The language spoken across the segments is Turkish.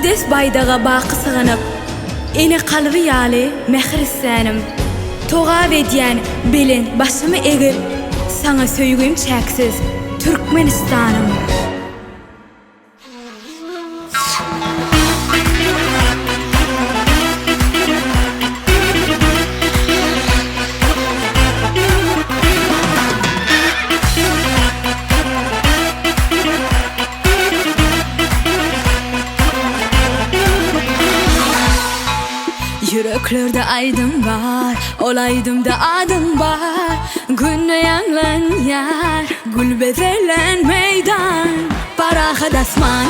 Müqaddes baydağa bakı sığınıp, eni qalbi yali mehrisanim. Toğa ediyen bilin başımı egip, sana söygüyüm çeksiz Türkmenistanım. Yüreklerde aydın var, olaydım da adım var. Günne yanlan yar, gül bezelen meydan. Baraha dasman,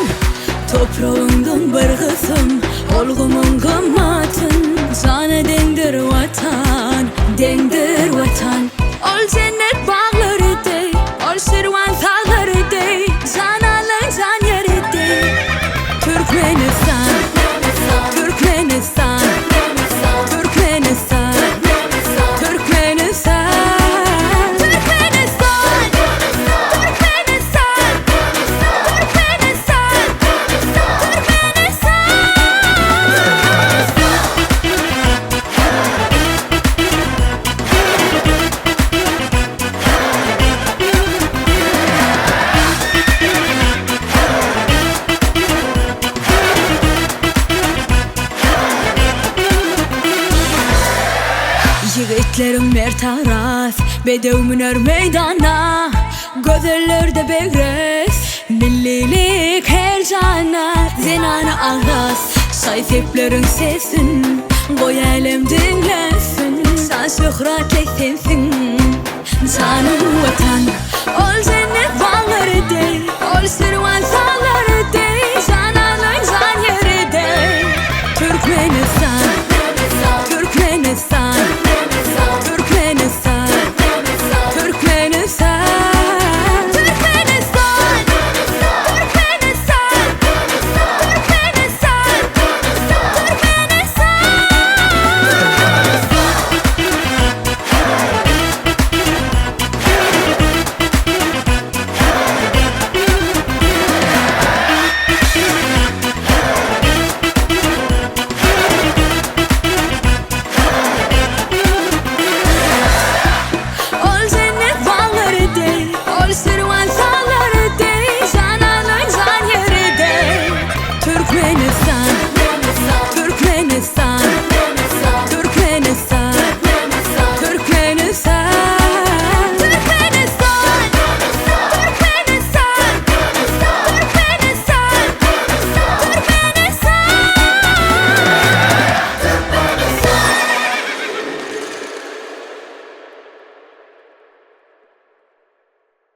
toprağından bırgısım. Olgumun kımmatın, sana dendir vatan, dendir vatan. Ol cennet bağları dey, ol şirvan sağları dey. Canalı can yeri dey. Türkmenistan, Türkmenistan. Yiğitlerim her taraf, bedevmüner meydana. Gözellerde begres, millilik her cana. Zenana ağlas, şayfeplerin sesin. Koy elem dinlensin, sen şöhretle sensin. Canım vatan, ol cennet var.